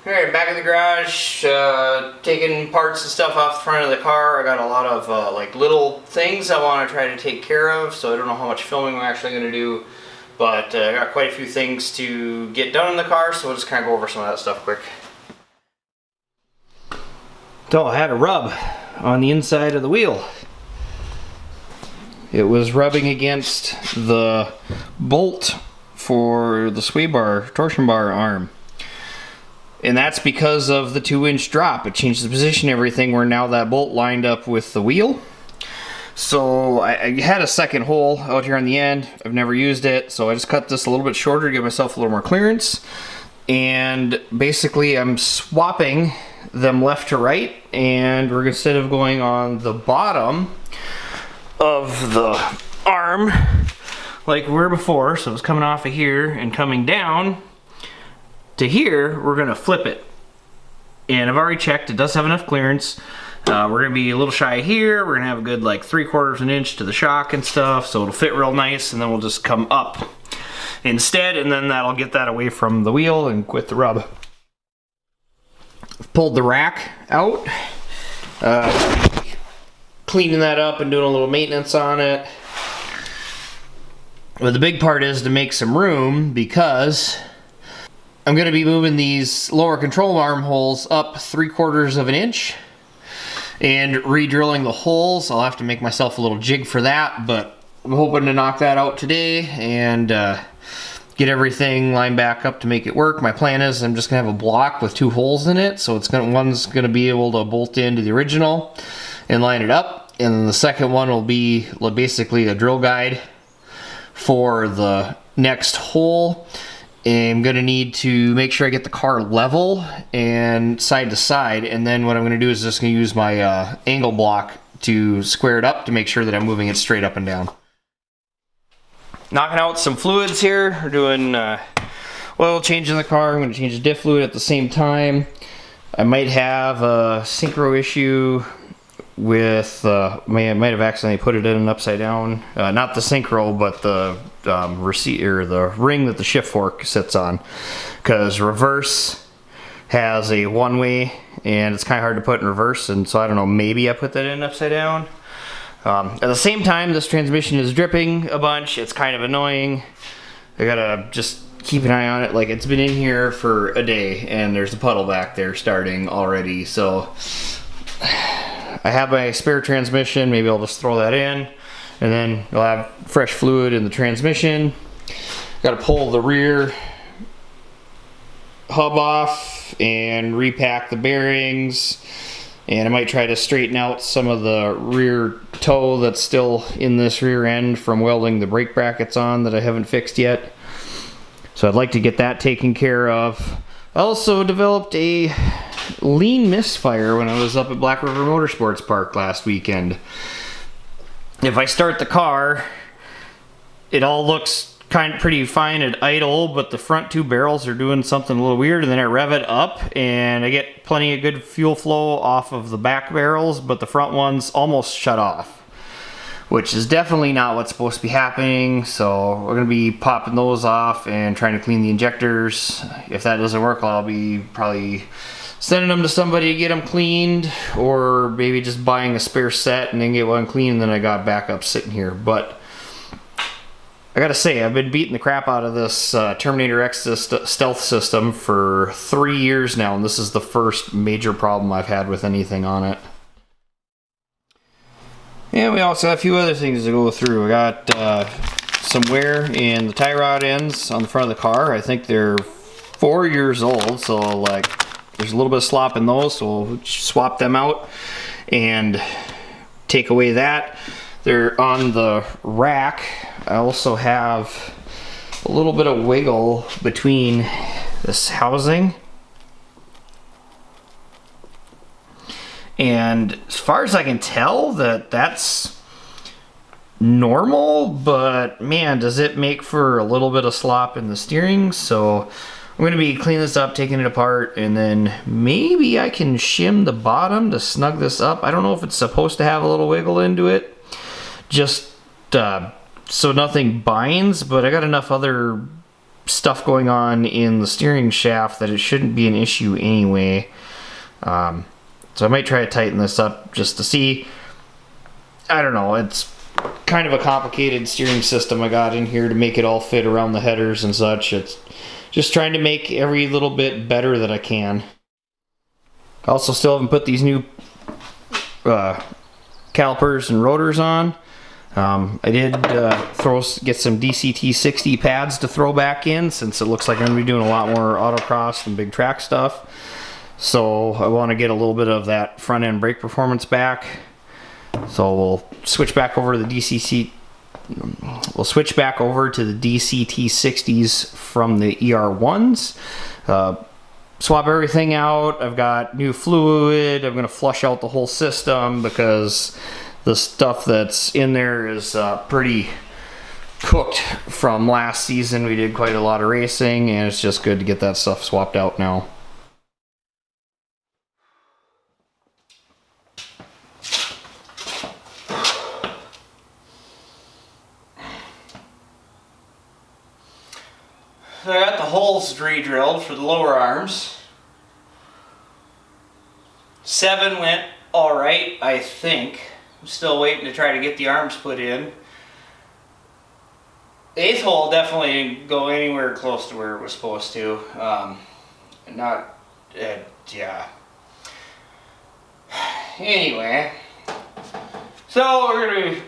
Alright, back in the garage, taking parts and stuff off the front of the car. I got a lot of like little things I want to try to take care of, so I don't know how much filming I'm actually going to do, but I got quite a few things to get done in the car, so we'll just kind of go over some of that stuff quick. So I had a rub on the inside of the wheel. It was rubbing against the bolt for the sway bar, torsion bar arm. And that's because of the 2-inch drop. It changed the position and everything where now that bolt lined up with the wheel. So I had a second hole out here on the end. I've never used it, so I just cut this a little bit shorter to give myself a little more clearance. And basically I'm swapping them left to right, and we're instead of going on the bottom of the arm like we were before, so it's coming off of here and coming down to here, we're gonna flip it. And I've already checked, it does have enough clearance. We're gonna be a little shy here. We're gonna have a good like 3/4 inch to the shock and stuff, so it'll fit real nice, and then we'll just come up instead, and then that'll get that away from the wheel and quit the rub. I've pulled the rack out, cleaning that up and doing a little maintenance on it. But the big part is to make some room, because I'm going to be moving these lower control arm holes up 3/4 inch and re-drilling the holes. I'll have to make myself a little jig for that, but I'm hoping to knock that out today and get everything lined back up to make it work. My plan is I'm just going to have a block with 2 holes in it, so one's going to be able to bolt into the original and line it up, and then the second one will be basically a drill guide for the next hole. I'm going to need to make sure I get the car level and side to side, and then what I'm going to do is just going to use my angle block to square it up to make sure that I'm moving it straight up and down. Knocking out some fluids here. We're doing oil change in the car. I'm going to change the diff fluid at the same time. I might have a synchro issue with, I might have accidentally put it in upside down. Not the synchro, but the the ring that the shift fork sits on, because reverse has a one-way and it's kind of hard to put in reverse, and so I don't know, maybe I put that in upside down. At the same time, this transmission is dripping a bunch. It's kind of annoying. I gotta just keep an eye on it. Like, it's been in here for a day and there's a puddle back there starting already, so I have my spare transmission. Maybe I'll just throw that in, and then you'll have fresh fluid in the transmission. Got to pull the rear hub off and repack the bearings, and I might try to straighten out some of the rear toe that's still in this rear end from welding the brake brackets on that I haven't fixed yet. So I'd like to get that taken care of. I also developed a lean misfire when I was up at Black River Motorsports Park last weekend. If I start the car, it all looks pretty fine at idle, but the front 2 barrels are doing something a little weird, and then I rev it up and I get plenty of good fuel flow off of the back barrels, but the front ones almost shut off, which is definitely not what's supposed to be happening. So we're going to be popping those off and trying to clean the injectors. If that doesn't work, I'll be probably sending them to somebody to get them cleaned, or maybe just buying a spare set and then get one clean, and then I got backup sitting here. But I gotta say, I've been beating the crap out of this Terminator X stealth system for 3 years now, and this is the first major problem I've had with anything on it. And we also have a few other things to go through. I got some wear in the tie rod ends on the front of the car. I think they're 4 years old, so like there's a little bit of slop in those, so we'll swap them out and take away that. They're on the rack. I also have a little bit of wiggle between this housing. And as far as I can tell, that's normal, but man, does it make for a little bit of slop in the steering. So I'm going to be cleaning this up, taking it apart, and then maybe I can shim the bottom to snug this up. I don't know if it's supposed to have a little wiggle into it, just so nothing binds, but I got enough other stuff going on in the steering shaft that it shouldn't be an issue anyway. So I might try to tighten this up just to see. I don't know, it's kind of a complicated steering system I got in here to make it all fit around the headers and such. It's just trying to make every little bit better that I can. I also still haven't put these new calipers and rotors on. I did get some DCT-60 pads to throw back in, since it looks like I'm going to be doing a lot more autocross and big track stuff. So I want to get a little bit of that front end brake performance back. So we'll switch back over to the DCT-60s from the ER1s. Swap everything out. I've got new fluid. I'm going to flush out the whole system because the stuff that's in there is pretty cooked from last season. We did quite a lot of racing, and it's just good to get that stuff swapped out now. So I got the holes re-drilled for the lower arms. 7 went alright, I think. I'm still waiting to try to get the arms put in. The 8th hole definitely didn't go anywhere close to where it was supposed to. Yeah. Anyway, so we're going to be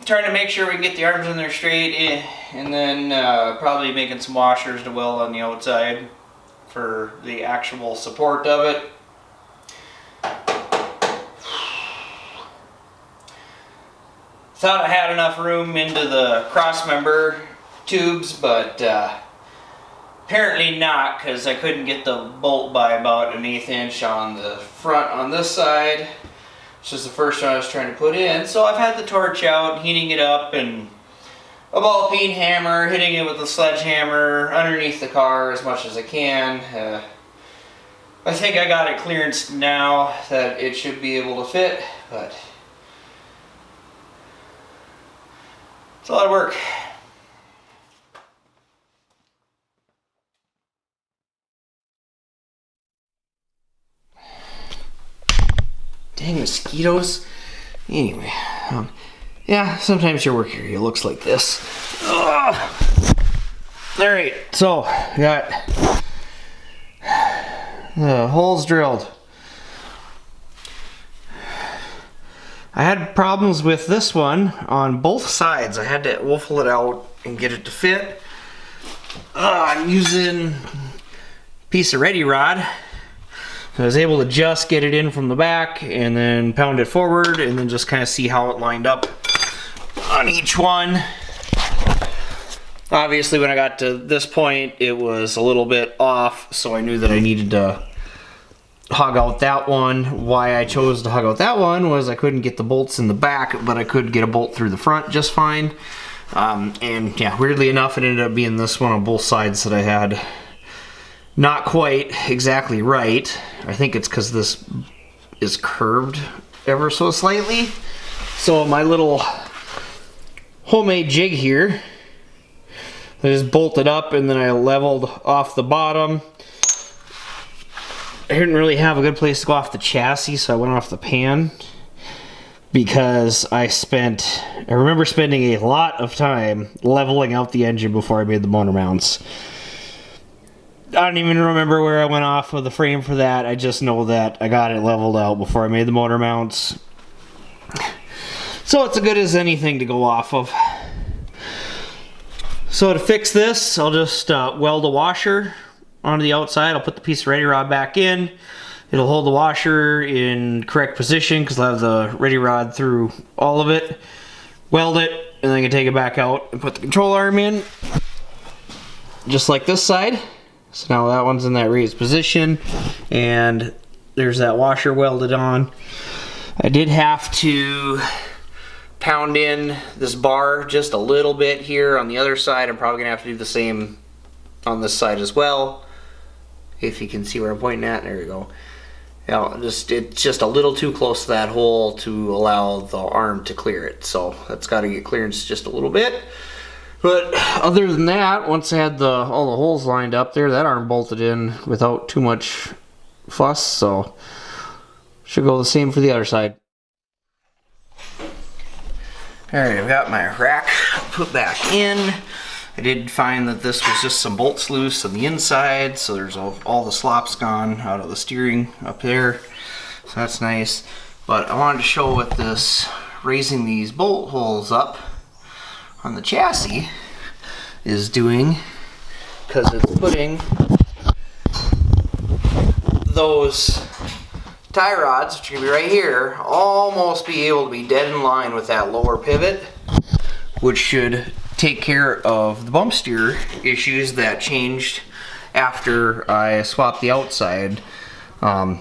trying to make sure we can get the arms in there straight, and then probably making some washers to weld on the outside for the actual support of it. Thought I had enough room into the crossmember tubes, but apparently not, because I couldn't get the bolt by about 1/8 inch on the front on this side, which is the first one I was trying to put in. So I've had the torch out, heating it up, and a ball peen hammer, hitting it with a sledgehammer underneath the car as much as I can. I think I got it clearanced now that it should be able to fit, but it's a lot of work. Dang mosquitoes. Anyway, yeah, sometimes your work area looks like this. Alright, so got the holes drilled. I had problems with this one on both sides. I had to waffle it out and get it to fit. I'm using a piece of ready rod. I was able to just get it in from the back and then pound it forward and then just kind of see how it lined up on each one. Obviously when I got to this point it was a little bit off, so I knew that I needed to hug out that one. Why I chose to hug out that one was I couldn't get the bolts in the back, but I could get a bolt through the front just fine. And yeah, weirdly enough it ended up being this one on both sides that I had not quite exactly right. I think it's because this is curved ever so slightly. So my little homemade jig here, I just bolted up and then I leveled off the bottom. I didn't really have a good place to go off the chassis, so I went off the pan because I remember spending a lot of time leveling out the engine before I made the motor mounts. I don't even remember where I went off with the frame for that. I just know that I got it leveled out before I made the motor mounts. So it's as good as anything to go off of. So to fix this, I'll just weld a washer onto the outside. I'll put the piece of ready rod back in. It'll hold the washer in correct position because I'll have the ready rod through all of it. Weld it, and then I can take it back out and put the control arm in. Just like this side. So now that one's in that raised position, and there's that washer welded on. I did have to pound in this bar just a little bit here on the other side. I'm probably gonna have to do the same on this side as well. If you can see where I'm pointing at, there we go. Now, it's just a little too close to that hole to allow the arm to clear it. So that's got to get clearance just a little bit. But other than that, once I had all the holes lined up there, that arm bolted in without too much fuss, so should go the same for the other side. Alright, I've got my rack put back in. I did find that this was just some bolts loose on the inside, so there's all the slops gone out of the steering up there, so that's nice. But I wanted to show what this raising these bolt holes up on the chassis is doing, because it's putting those tie rods, which are going to be right here, almost be able to be dead in line with that lower pivot, which should take care of the bump steer issues that changed after I swapped the outside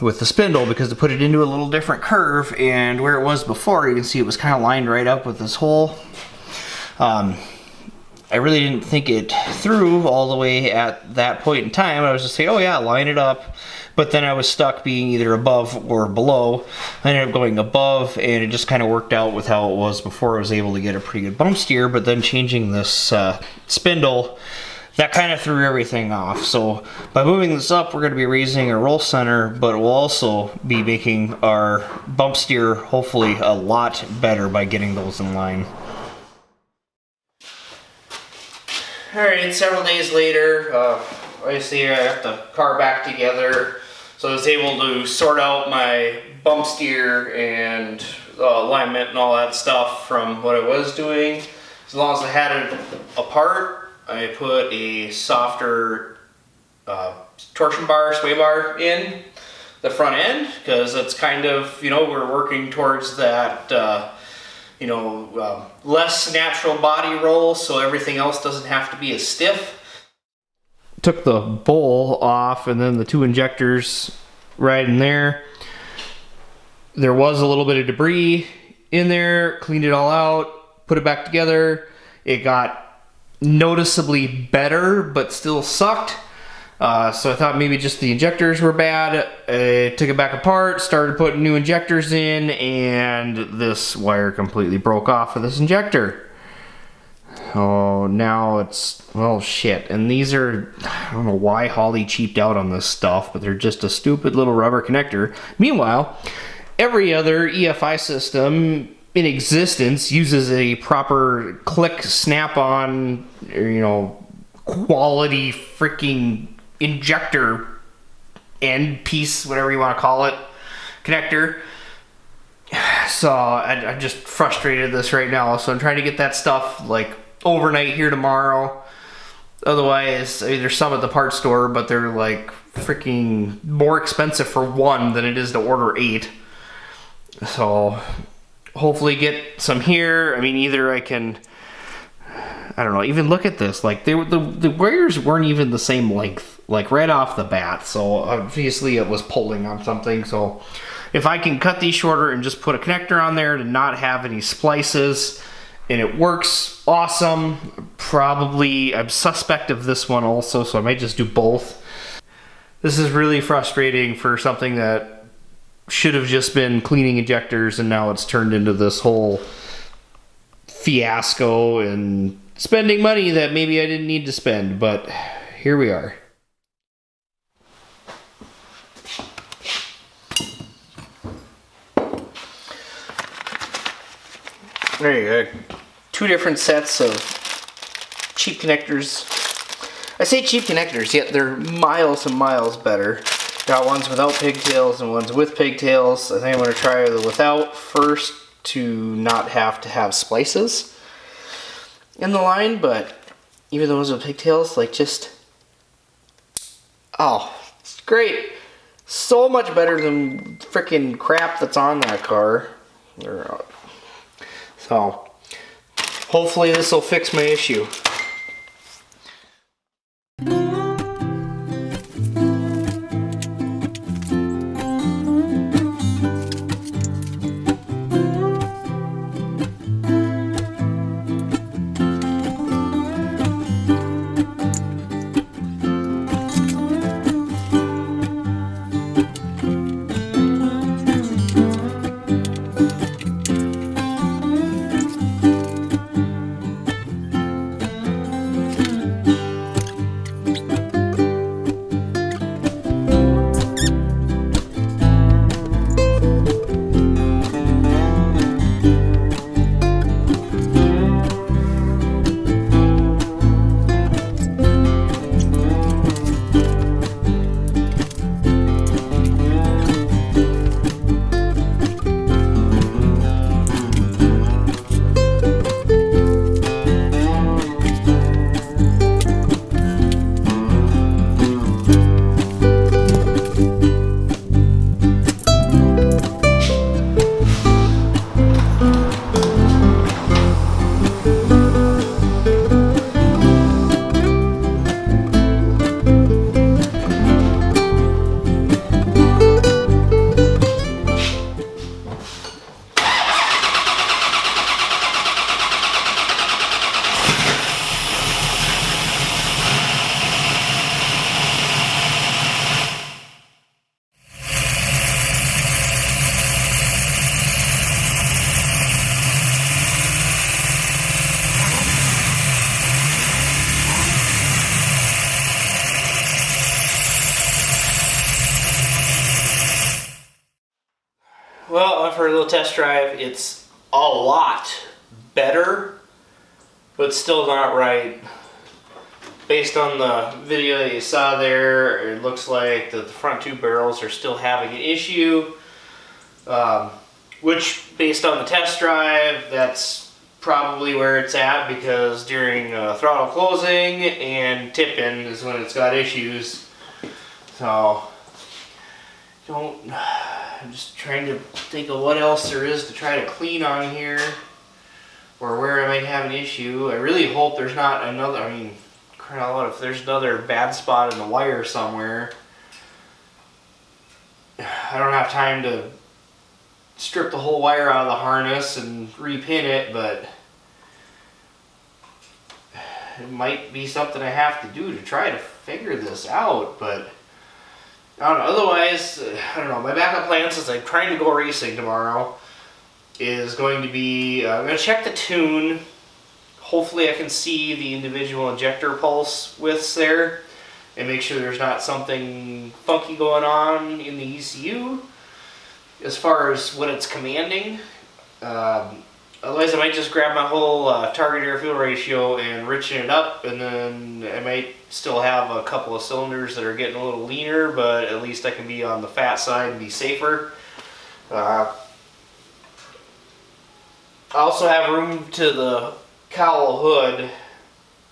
with the spindle, because to put it into a little different curve, and where it was before, you can see it was kind of lined right up with this hole. I really didn't think it through all the way at that point in time. I was just saying, oh yeah, line it up. But then I was stuck being either above or below. I ended up going above, and it just kind of worked out with how it was before. I was able to get a pretty good bump steer, but then changing this spindle, that kind of threw everything off. So by moving this up, we're going to be raising our roll center, but we'll also be making our bump steer hopefully a lot better by getting those in line. Alright, several days later, obviously I got the car back together, so I was able to sort out my bump steer and alignment and all that stuff from what I was doing. As long as I had it apart, I put a softer torsion bar, sway bar in the front end, because it's kind of, we're working towards that less natural body roll, so everything else doesn't have to be as stiff. Took the bowl off and then the two injectors right in there. There was a little bit of debris in there, cleaned it all out, put it back together. It got noticeably better, but still sucked. So I thought maybe just the injectors were bad. I took it back apart, started putting new injectors in, and this wire completely broke off of this injector. Oh, now it's, well, shit. And these are, I don't know why Holly cheaped out on this stuff, but they're just a stupid little rubber connector. Meanwhile, every other EFI system in existence uses a proper click, snap-on, quality freaking injector end piece, whatever you want to call it, connector. So I'm just frustrated this right now. So I'm trying to get that stuff like overnight here tomorrow. Otherwise, there's some at the parts store, but they're like freaking more expensive for one than it is to order 8. So hopefully get some here. I mean, either I can, I don't know, even look at this. Like the wires weren't even the same length, like right off the bat. So obviously it was pulling on something. So if I can cut these shorter and just put a connector on there to not have any splices, and it works awesome. Probably, I'm suspect of this one also, so I might just do both. This is really frustrating for something that should have just been cleaning injectors, and now it's turned into this whole fiasco and spending money that maybe I didn't need to spend, but here we are. There you go. 2 different sets of cheap connectors. I say cheap connectors, yet they're miles and miles better. Got ones without pigtails and ones with pigtails. I think I'm going to try the without first to not have to have splices in the line, but even the ones with pigtails, like just, oh, it's great. So much better than freaking crap that's on that car. So, hopefully this will fix my issue. Well, for a little test drive, it's a lot better, but still not right. Based on the video that you saw there, it looks like the front two barrels are still having an issue. Which, based on the test drive, that's probably where it's at, because during throttle closing and tip-in is when it's got issues. So, I'm just trying to think of what else there is to try to clean on here, or where I might have an issue. I really hope there's not another, I mean, if there's another bad spot in the wire somewhere. I don't have time to strip the whole wire out of the harness and repin it, but it might be something I have to do to try to figure this out. But I don't know, otherwise, I don't know, my backup plan, since I'm trying to go racing tomorrow, is going to be, I'm going to check the tune. Hopefully I can see the individual injector pulse widths there and make sure there's not something funky going on in the ECU as far as what it's commanding. Otherwise I might just grab my whole target air-fuel ratio and richen it up, and then I might still have a couple of cylinders that are getting a little leaner, but at least I can be on the fat side and be safer. I also have room to the cowl hood.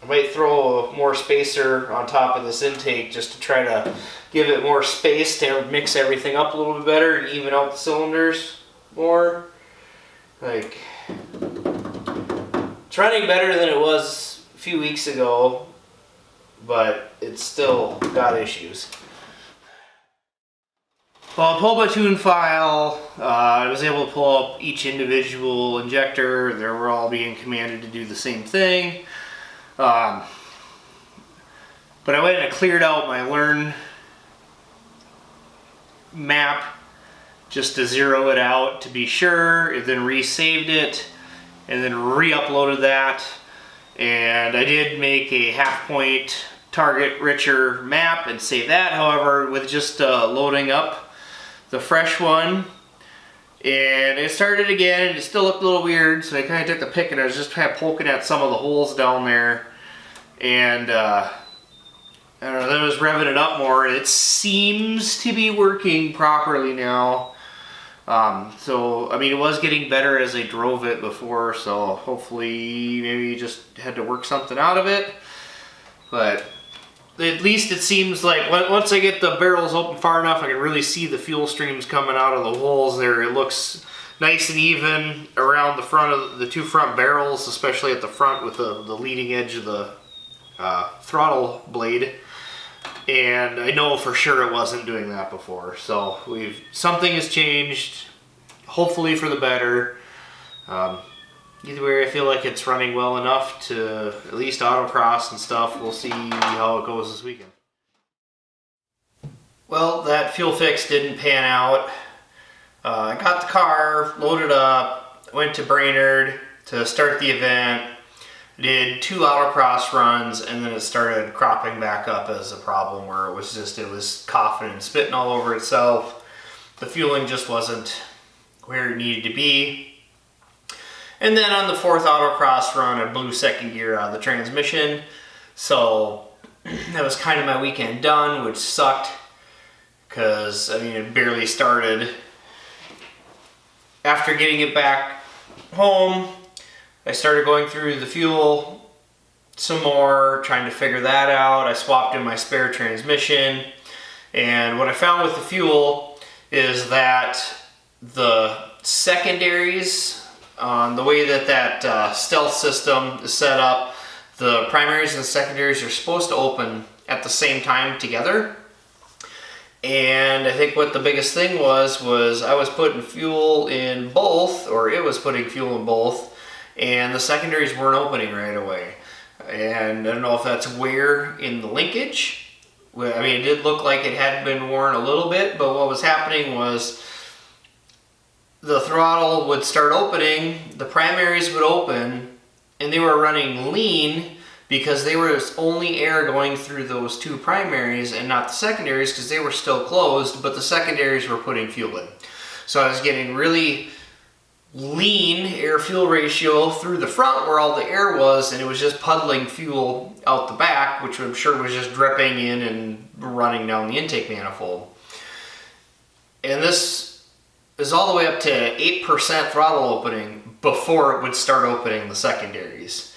I might throw more spacer on top of this intake just to try to give it more space to mix everything up a little bit better and even out the cylinders more. Like, it's running better than it was a few weeks ago, but it's still got issues. Well, I pulled my tune file. I was able to pull up each individual injector. They were all being commanded to do the same thing. But I went and cleared out my learn map just to zero it out to be sure, and then resaved it, and then re-uploaded that. And I did make a half-point target richer map and save that. However, with just loading up the fresh one, and it started again, and it still looked a little weird, so I kind of took the pick and I was just kind of poking at some of the holes down there, and I don't know, then I was revving it up more, and it seems to be working properly now. So, I mean, it was getting better as I drove it before, so hopefully maybe you just had to work something out of it. But at least it seems like once I get the barrels open far enough, I can really see the fuel streams coming out of the holes there. It looks nice and even around the front of the two front barrels, especially at the front with the leading edge of the throttle blade. And I know for sure it wasn't doing that before. So something has changed, hopefully for the better. Either way, I feel like it's running well enough to at least autocross and stuff. We'll see how it goes this weekend. Well, that fuel fix didn't pan out. I got the car loaded up, went to Brainerd to start the event, did 2 autocross runs, and then it started cropping back up as a problem where it was coughing and spitting all over itself. The fueling just wasn't where it needed to be. And then on the 4th autocross run, I blew second gear out of the transmission. So that was kind of my weekend done, which sucked because, I mean, it barely started. After getting it back home, I started going through the fuel some more, trying to figure that out. I swapped in my spare transmission. And what I found with the fuel is that the secondaries, the way that stealth system is set up, the primaries and the secondaries are supposed to open at the same time together. And I think what the biggest thing was I was putting fuel in both, or it was putting fuel in both, and the secondaries weren't opening right away. And I don't know if that's wear in the linkage. I mean, it did look like it had been worn a little bit, but what was happening was the throttle would start opening, the primaries would open, and they were running lean because they were only air going through those 2 primaries and not the secondaries because they were still closed, but the secondaries were putting fuel in. So I was getting really lean air-fuel ratio through the front where all the air was, and it was just puddling fuel out the back, which I'm sure was just dripping in and running down the intake manifold. And this is all the way up to 8% throttle opening before it would start opening the secondaries.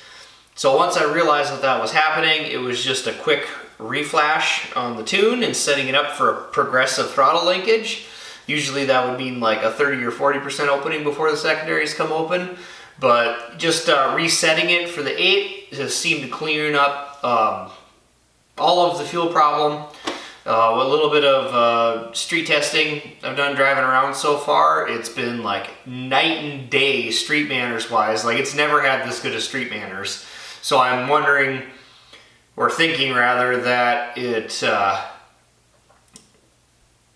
So once I realized that that was happening, it was just a quick reflash on the tune and setting it up for a progressive throttle linkage. Usually that would mean like a 30 or 40% opening before the secondaries come open, but just resetting it for the 8 has seemed to clean up all of the fuel problem. A little bit of street testing I've done driving around so far. It's been like night and day street manners wise. Like, it's never had this good of street manners. So I'm wondering, or thinking rather, that it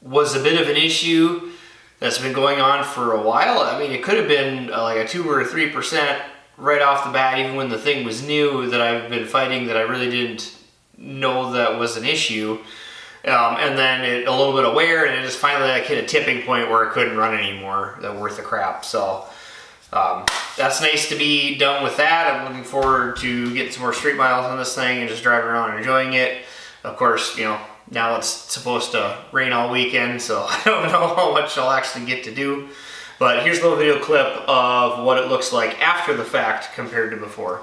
was a bit of an issue that's been going on for a while. I mean, it could have been like a 2 or 3% right off the bat, even when the thing was new, that I've been fighting that I really didn't know that was an issue. And then a little bit of wear, and it just finally like hit a tipping point where it couldn't run anymore, that worth the crap. So that's nice to be done with that. I'm looking forward to getting some more street miles on this thing and just driving around and enjoying it. Of course, you know, now it's supposed to rain all weekend, so I don't know how much I'll actually get to do. But here's a little video clip of what it looks like after the fact compared to before.